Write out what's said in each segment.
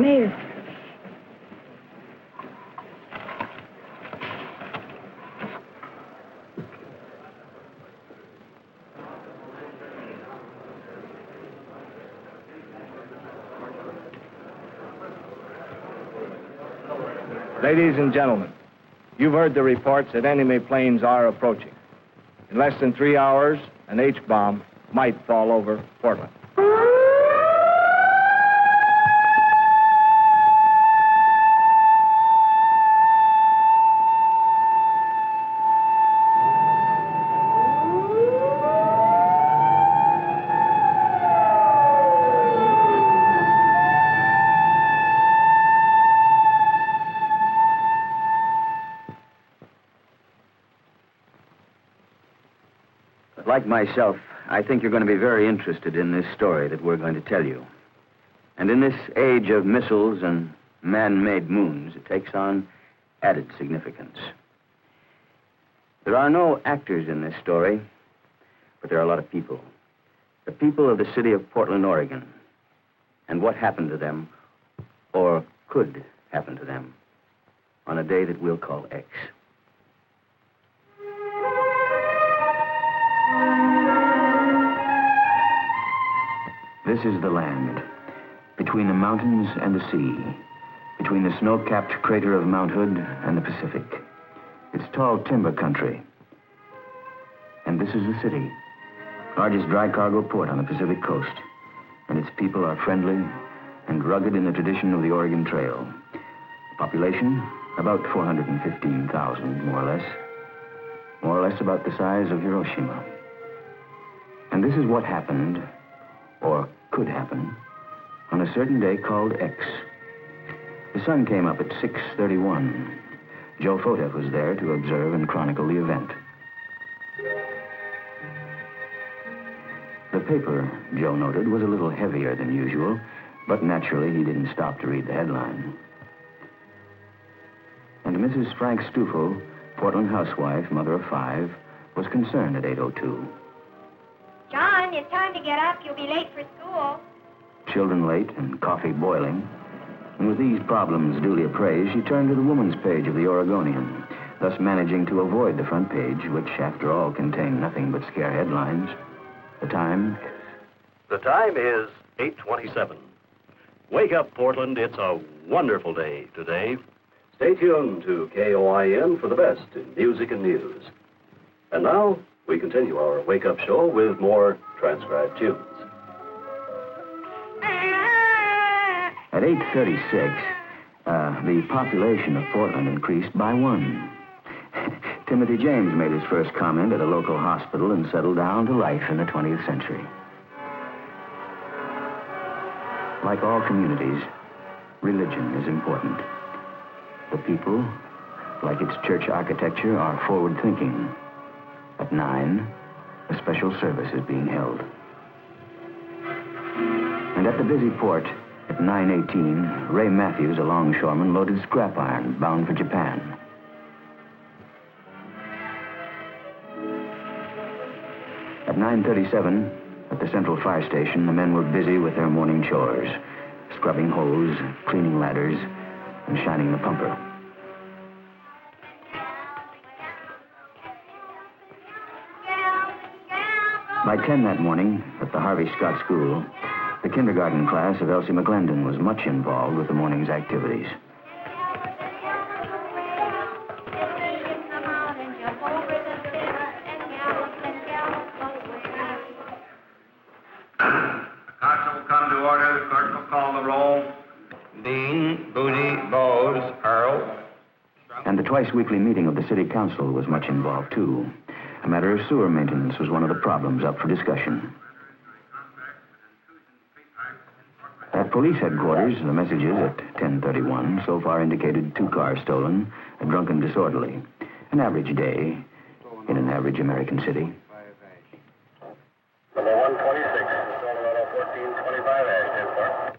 mayor. Ladies and gentlemen, you've heard the reports that enemy planes are approaching. In less than 3 hours, an H-bomb might fall over Portland. Like myself, I think you're going to be very interested in this story that we're going to tell you. And in this age of missiles and man-made moons, it takes on added significance. There are no actors in this story, but there are a lot of people. The people of the city of Portland, Oregon, and what happened to them, or could happen to them, on a day that we'll call X. This is the land, between the mountains and the sea, between the snow-capped crater of Mount Hood and the Pacific. It's tall timber country. And this is the city, largest dry cargo port on the Pacific coast. And its people are friendly and rugged in the tradition of the Oregon Trail. Population, about 415,000, more or less about the size of Hiroshima. And this is what happened, or could happen, on a certain day called X. The sun came up at 6:31. Joe Foteff was there to observe and chronicle the event. The paper, Joe noted, was a little heavier than usual, but naturally he didn't stop to read the headline. And Mrs. Frank Stufel, Portland housewife, mother of 5, was concerned at 8:02. John, it's time to get up. You'll be late for school. Children late and coffee boiling. And with these problems duly appraised, she turned to the woman's page of the Oregonian, thus managing to avoid the front page, which, after all, contained nothing but scare headlines. The time? The time is 8:27. Wake up, Portland. It's a wonderful day today. Stay tuned to KOIN for the best in music and news. And now, we continue our wake-up show with more transcribed tunes. At 8:36, the population of Portland increased by 1. Timothy James made his first comment at a local hospital and settled down to life in the 20th century. Like all communities, religion is important. The people, like its church architecture, are forward-thinking. At 9, a special service is being held. And at the busy port, at 9:18, Ray Matthews, a longshoreman, loaded scrap iron bound for Japan. At 9:37, at the Central Fire Station, the men were busy with their morning chores, scrubbing hose, cleaning ladders, and shining the pumper. By 10 that morning, at the Harvey Scott School, the kindergarten class of Elsie McGlendon was much involved with the morning's activities. Council will come to order. The clerk will call the roll. Dean, Booty, Bowes, Earl. And the twice-weekly meeting of the city council was much involved, too. A matter of sewer maintenance was one of the problems up for discussion. At police headquarters, the messages at 10:31 so far indicated 2 cars stolen, a drunken disorderly. An average day in an average American city. Number 126, Colorado 1425A,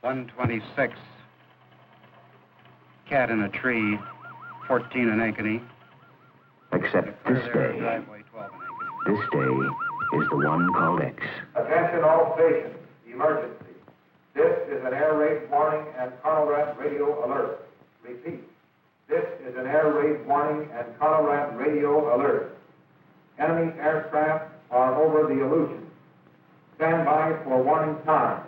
126. Cat in a tree, 14 in Ankeny. Except this day. This day is the one called X. Attention all stations. Emergency. This is is an air raid warning and Conrad radio alert. Repeat. This is an air raid warning and Conrad radio alert. Enemy aircraft are over the Aleutian. Stand by for warning time.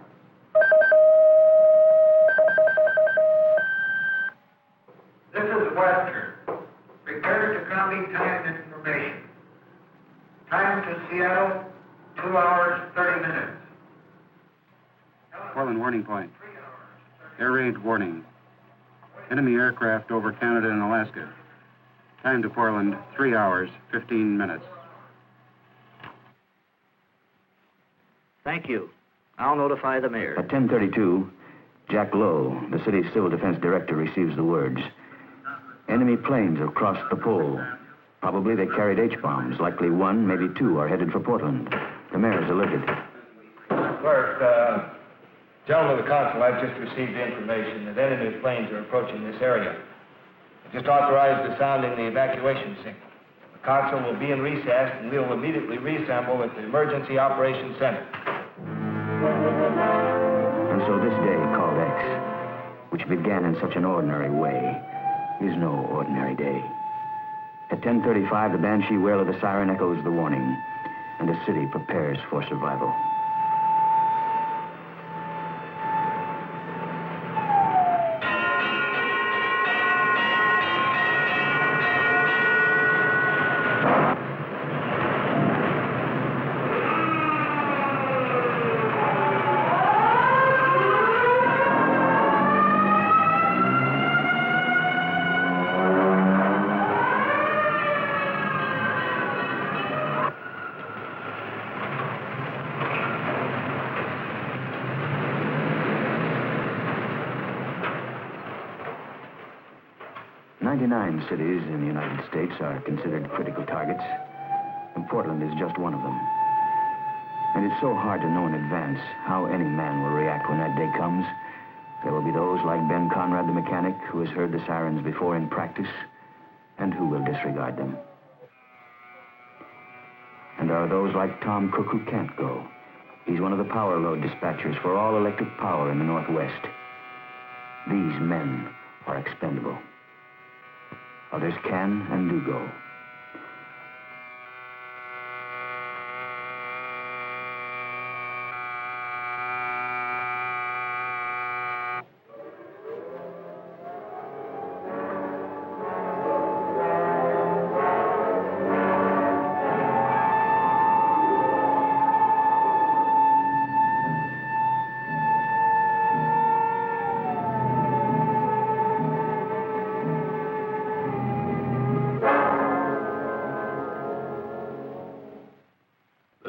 This is Western. Prepare to copy time information. Time to Seattle, 2 hours, 30 minutes. Portland warning point. Air raid warning. Enemy aircraft over Canada and Alaska. Time to Portland, 3 hours, 15 minutes. Thank you. I'll notify the mayor. At 10:32, Jack Lowe, the city's civil defense director, receives the words. Enemy planes have crossed the pole. Probably they carried H-bombs. Likely one, maybe two, are headed for Portland. The mayor is alerted. Clerk, gentlemen of the council, I've just received information that enemy planes are approaching this area. I just authorized the sounding the evacuation signal. The council will be in recess, and we'll immediately reassemble at the Emergency Operations Center. And so this day, called X, which began in such an ordinary way, is no ordinary day. At 10:35, the banshee wail of the siren echoes the warning, and the city prepares for survival. Cities in the United States are considered critical targets, and Portland is just one of them. And it's so hard to know in advance how any man will react when that day comes. There will be those like Ben Conrad, the mechanic, who has heard the sirens before in practice, and who will disregard them. And there are those like Tom Cook who can't go. He's one of the power load dispatchers for all electric power in the Northwest. These men are expendable. Others can and do go.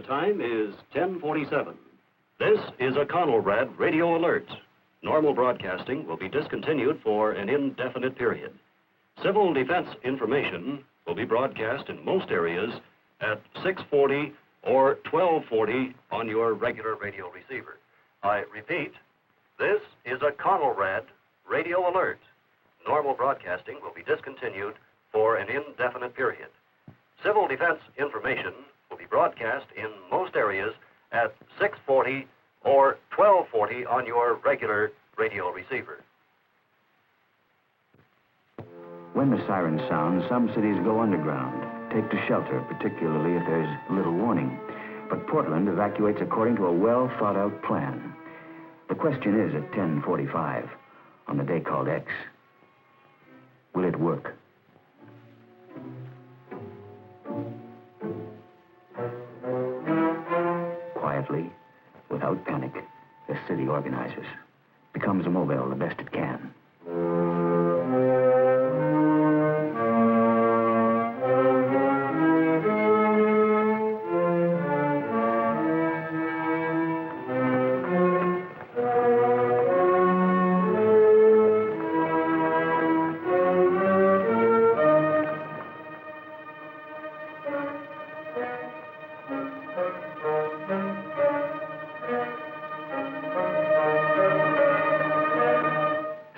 Time is 10:47. This is a Conrad radio alert. Normal broadcasting will be discontinued for an indefinite period. Civil defense information will be broadcast in most areas at 6:40 or 12:40 on your regular radio receiver. I repeat, this is a Conrad radio alert. Normal broadcasting will be discontinued for an indefinite period. Civil defense information will be broadcast in most areas at 6:40 or 12:40 on your regular radio receiver. When the siren sounds, some cities go underground, take to shelter, particularly if there's little warning. But Portland evacuates according to a well-thought-out plan. The question is at 10:45, on the day called X, will it work? Quietly, without panic, the city organizes, becomes mobile the best it can.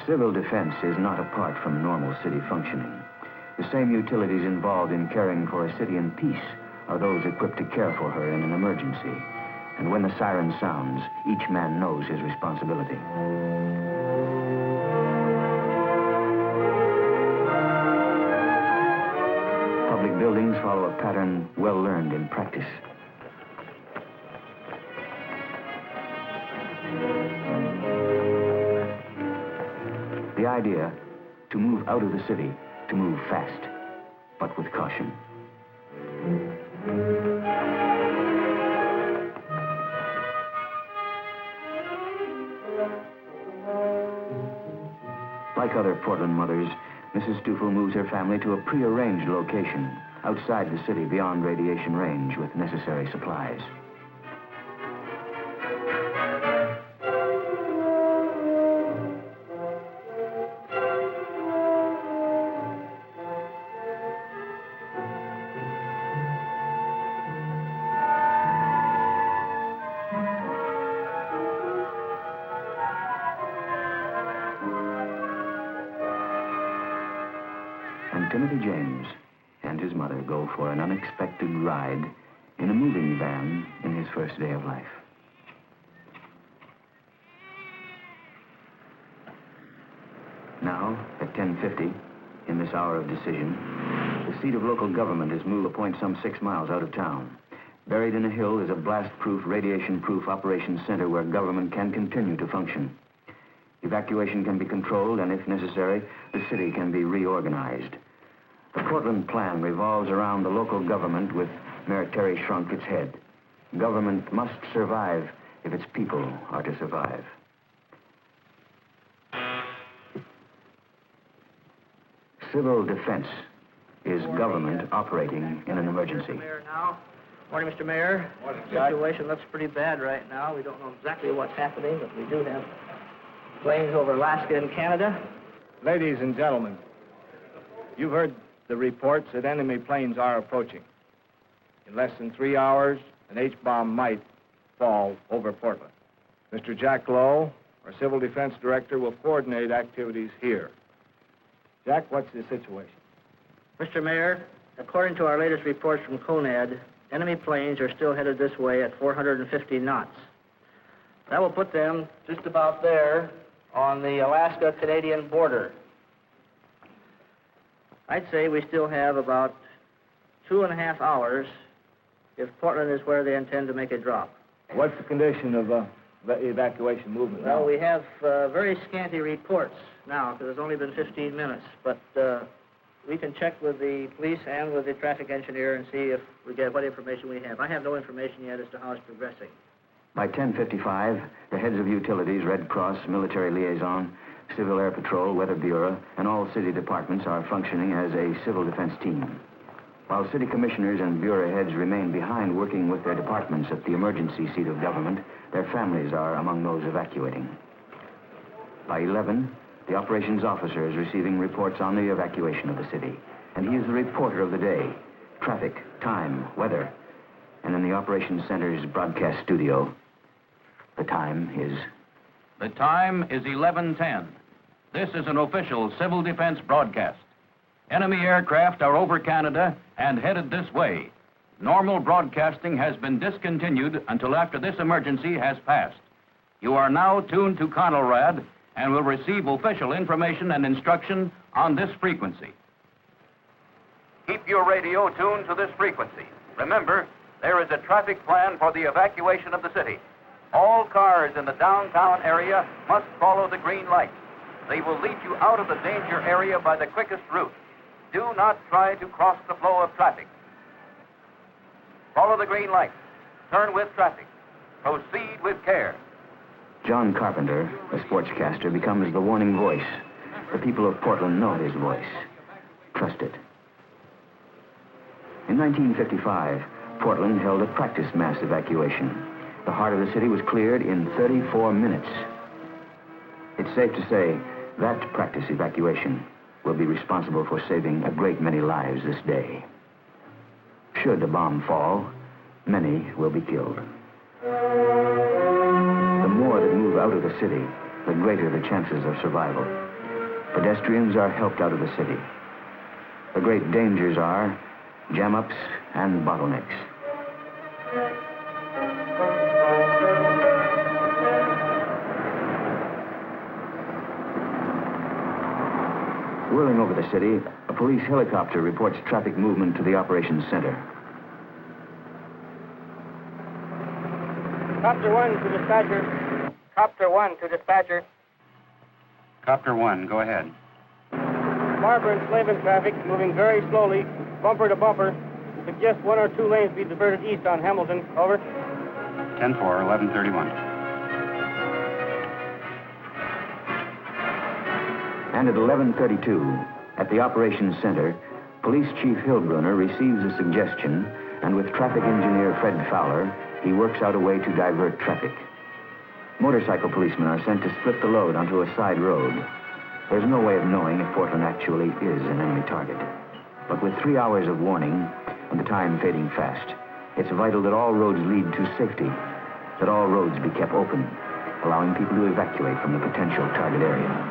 Civil defense is not apart from normal city functioning. The same utilities involved in caring for a city in peace are those equipped to care for her in an emergency. And when the siren sounds, each man knows his responsibility. Public buildings follow a pattern well learned in practice. The idea, to move out of the city, to move fast, but with caution. Like other Portland mothers, Mrs. Stufel moves her family to a prearranged location outside the city beyond radiation range with necessary supplies. And Timothy James and his mother go for an unexpected ride in a moving van in his first day of life. Now, at 10:50, in this hour of decision, the seat of local government is moved a point some 6 miles out of town. Buried in a hill is a blast-proof, radiation-proof operations center where government can continue to function. Evacuation can be controlled, and if necessary, the city can be reorganized. The Portland plan revolves around the local government with Mayor Terry Shrunk its head. Government must survive if its people are to survive. Civil defense is government operating in an emergency. Mayor now. Morning, Mr. Mayor. Morning, The Judge. situation looks pretty bad right now. We don't know exactly what's happening, but we do have planes over Alaska and Canada. Ladies and gentlemen, you've heard the reports that enemy planes are approaching. In less than 3 hours, an H-bomb might fall over Portland. Mr. Jack Lowe, our Civil Defense Director, will coordinate activities here. Jack, what's the situation? Mr. Mayor, according to our latest reports from CONAD, enemy planes are still headed this way at 450 knots. That will put them just about there on the Alaska-Canadian border. I'd say we still have about 2.5 hours if Portland is where they intend to make a drop. What's the condition of evacuation movement now? Well, we have very scanty reports now, because it's only been 15 minutes, but we can check with the police and with the traffic engineer and see if we get what information we have. I have no information yet as to how it's progressing. By 10:55, the heads of utilities, Red Cross, military liaison, Civil Air Patrol, Weather Bureau, and all city departments are functioning as a civil defense team. While city commissioners and bureau heads remain behind working with their departments at the emergency seat of government, their families are among those evacuating. By 11, the operations officer is receiving reports on the evacuation of the city, and he is the reporter of the day, traffic, time, weather, and in the operations center's broadcast studio, the time is... The time is 11:10. This is an official civil defense broadcast. Enemy aircraft are over Canada and headed this way. Normal broadcasting has been discontinued until after this emergency has passed. You are now tuned to Conelrad and will receive official information and instruction on this frequency. Keep your radio tuned to this frequency. Remember, there is a traffic plan for the evacuation of the city. All cars in the downtown area must follow the green lights. They will lead you out of the danger area by the quickest route. Do not try to cross the flow of traffic. Follow the green lights. Turn with traffic. Proceed with care. John Carpenter, a sportscaster, becomes the warning voice. The people of Portland know his voice. Trust it. In 1955, Portland held a practice mass evacuation. The heart of the city was cleared in 34 minutes. It's safe to say that practice evacuation will be responsible for saving a great many lives this day. Should a bomb fall, many will be killed. The more that move out of the city, the greater the chances of survival. Pedestrians are helped out of the city. The great dangers are jam-ups and bottlenecks. Whirling over the city, a police helicopter reports traffic movement to the operations center. Copter 1 to dispatcher. Copter 1 to dispatcher. Copter 1, go ahead. Barbara and Slavin traffic moving very slowly, bumper to bumper. Suggest 1 or 2 lanes be diverted east on Hamilton. Over. 10-4, 1131. And at 11:32, at the operations center, Police Chief Hillbrunner receives a suggestion, and with traffic engineer Fred Fowler, he works out a way to divert traffic. Motorcycle policemen are sent to split the load onto a side road. There's no way of knowing if Portland actually is an enemy target. But with 3 hours of warning, and the time fading fast, it's vital that all roads lead to safety, that all roads be kept open, allowing people to evacuate from the potential target area.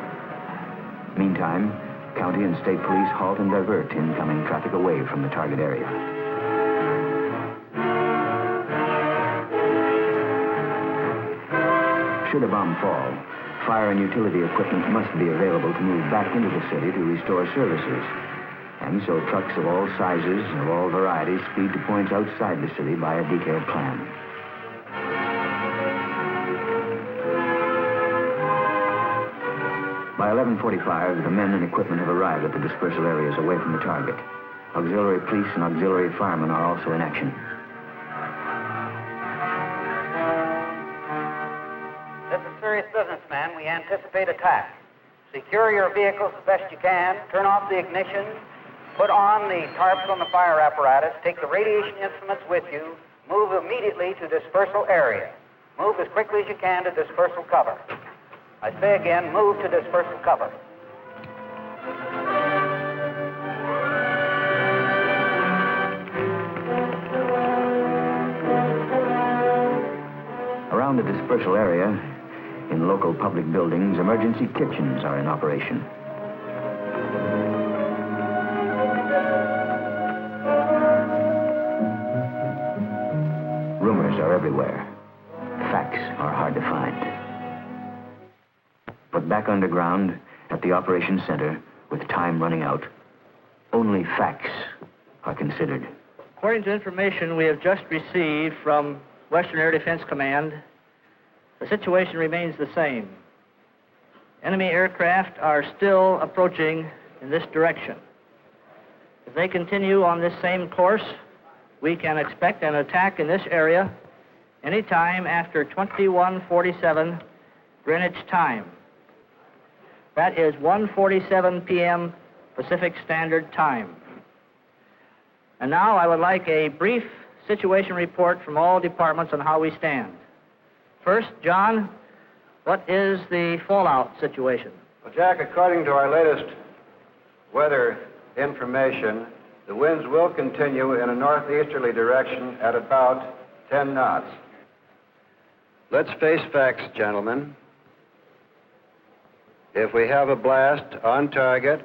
Meantime, county and state police halt and divert incoming traffic away from the target area. Should a bomb fall, fire and utility equipment must be available to move back into the city to restore services. And so trucks of all sizes and of all varieties speed to points outside the city by a detailed plan. By 11:45, the men and equipment have arrived at the dispersal areas away from the target. Auxiliary police and auxiliary firemen are also in action. This is serious business, man. We anticipate attack. Secure your vehicles as best you can. Turn off the ignition. Put on the tarps on the fire apparatus. Take the radiation instruments with you. Move immediately to dispersal area. Move as quickly as you can to dispersal cover. I say again, move to dispersal cover. Around the dispersal area, in local public buildings, emergency kitchens are in operation. Rumors are everywhere. Facts are hard to find. But back underground, at the operations center, with time running out, only facts are considered. According to information we have just received from Western Air Defense Command, the situation remains the same. Enemy aircraft are still approaching in this direction. If they continue on this same course, we can expect an attack in this area anytime after 21:47 Greenwich time. That is 1:47 p.m. Pacific Standard Time. And now I would like a brief situation report from all departments on how we stand. First, John, what is the fallout situation? Well, Jack, according to our latest weather information, the winds will continue in a northeasterly direction at about 10 knots. Let's face facts, gentlemen. If we have a blast on target,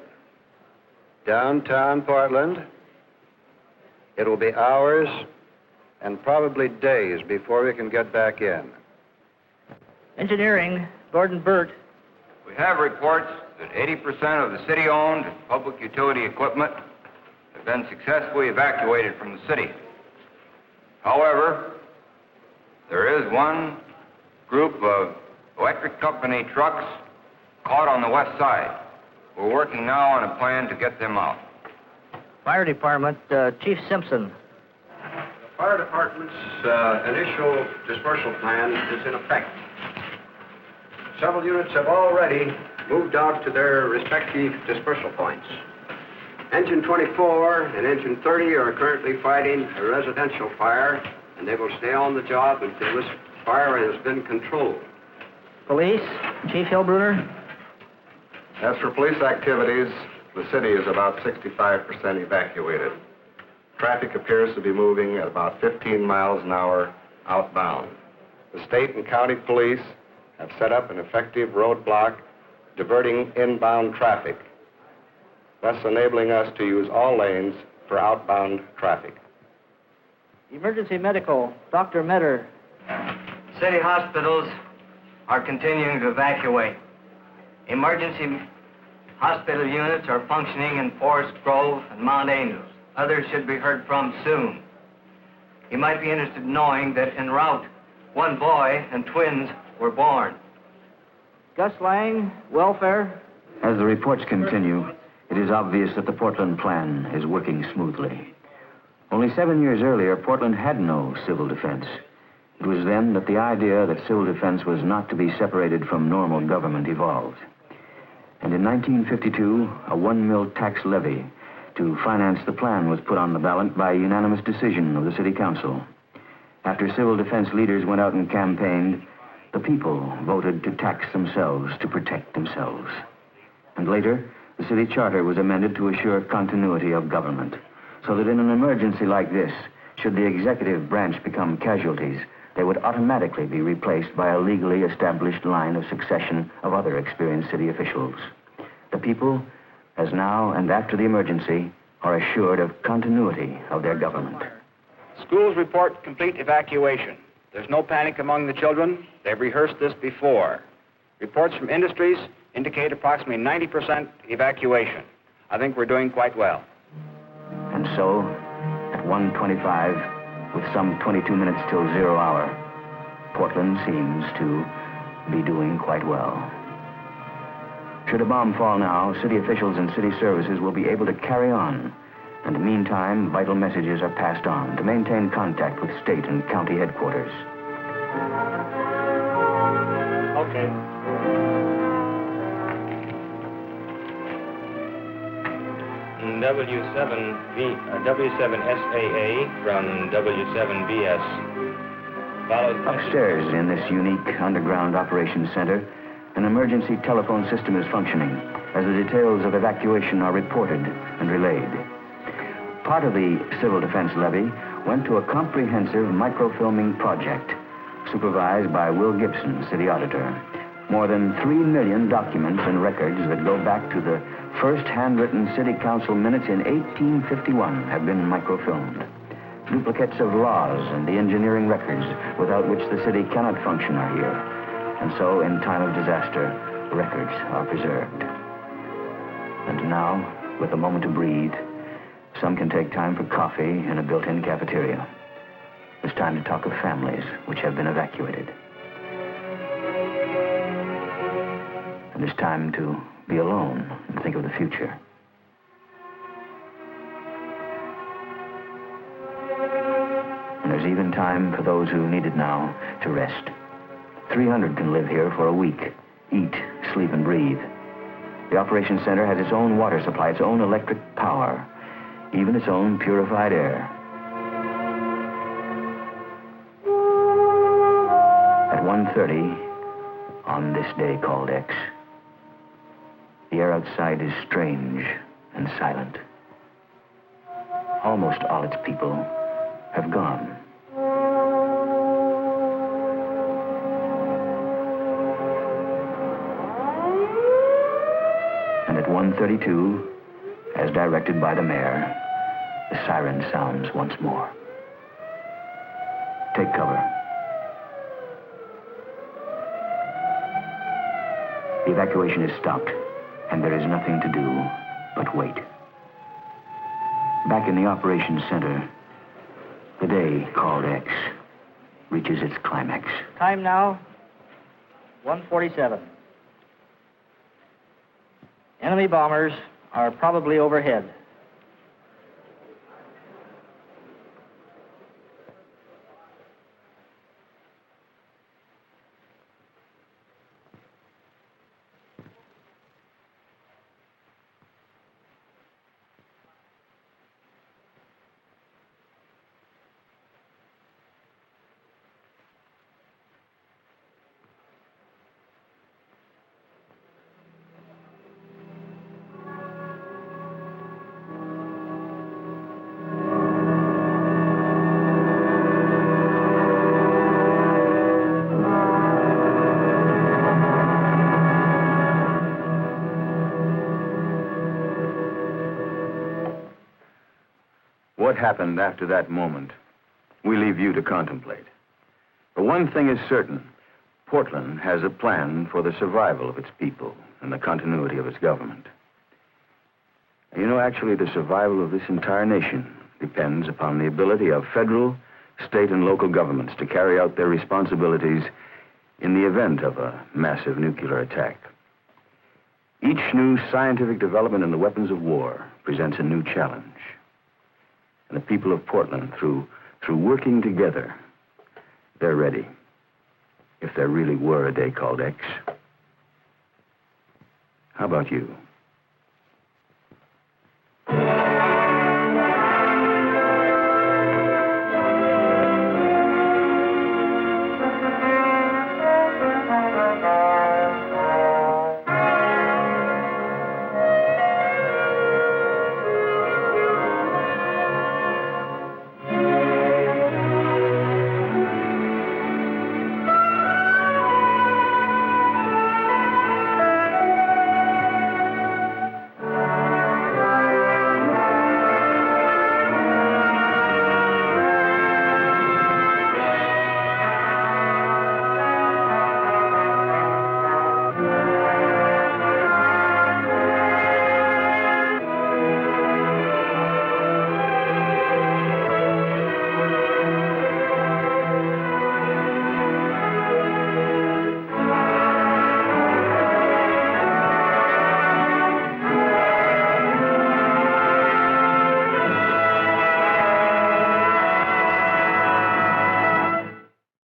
downtown Portland, it will be hours and probably days before we can get back in. Engineering, Gordon Burt. We have reports that 80% of the city-owned public utility equipment have been successfully evacuated from the city. However, there is one group of electric company trucks caught on the west side. We're working now on a plan to get them out. Fire Department, Chief Simpson. The fire department's initial dispersal plan is in effect. Several units have already moved out to their respective dispersal points. Engine 24 and Engine 30 are currently fighting a residential fire, and they will stay on the job until this fire has been controlled. Police, Chief Hillbrunner. As for police activities, the city is about 65% evacuated. Traffic appears to be moving at about 15 miles an hour outbound. The state and county police have set up an effective roadblock diverting inbound traffic, thus enabling us to use all lanes for outbound traffic. Emergency medical, Dr. Metter. City hospitals are continuing to evacuate. Emergency Hospital units are functioning in Forest Grove and Mount Angels. Others should be heard from soon. You might be interested in knowing that en route, one boy and twins were born. Gus Lang, welfare. As the reports continue, it is obvious that the Portland plan is working smoothly. Only 7 years earlier, Portland had no civil defense. It was then that the idea that civil defense was not to be separated from normal government evolved. And in 1952, a 1 mil tax levy to finance the plan was put on the ballot by unanimous decision of the City Council. After civil defense leaders went out and campaigned, the people voted to tax themselves to protect themselves. And later, the city charter was amended to assure continuity of government, so that in an emergency like this, should the executive branch become casualties, they would automatically be replaced by a legally established line of succession of other experienced city officials. The people, as now and after the emergency, are assured of continuity of their government. Schools report complete evacuation. There's no panic among the children. They've rehearsed this before. Reports from industries indicate approximately 90% evacuation. I think we're doing quite well. And so, at 1:25, with some 22 minutes till 0 hour, Portland seems to be doing quite well. Should a bomb fall now, city officials and city services will be able to carry on. And meantime, vital messages are passed on to maintain contact with state and county headquarters. Okay. W7SAA from W7BS. Upstairs in this unique underground operations center, an emergency telephone system is functioning as the details of evacuation are reported and relayed. Part of the civil defense levy went to a comprehensive microfilming project supervised by Will Gibson, city auditor. More than 3 million documents and records that go back to the first handwritten city council minutes in 1851 have been microfilmed. Duplicates of laws and the engineering records without which the city cannot function are here. And so, in time of disaster, records are preserved. And now, with a moment to breathe, some can take time for coffee in a built-in cafeteria. It's time to talk of families which have been evacuated. And it's time to be alone and think of the future. And there's even time for those who need it now to rest. 300 can live here for a week, eat, sleep, and breathe. The operations center has its own water supply, its own electric power, even its own purified air. At 1:30, on this day called X, the air outside is strange and silent. Almost all its people have gone. And at 1:32, as directed by the mayor, the siren sounds once more. Take cover. The evacuation is stopped, and there is nothing to do but wait. Back in the operations center, the day called X reaches its climax. Time now, 1:47. Enemy bombers are probably overhead. What happened after that moment, we leave you to contemplate. But one thing is certain, Portland has a plan for the survival of its people and the continuity of its government. You know, actually, the survival of this entire nation depends upon the ability of federal, state, and local governments to carry out their responsibilities in the event of a massive nuclear attack. Each new scientific development in the weapons of war presents a new challenge. And the people of Portland, through working together, they're ready. If there really were a day called X. How about you?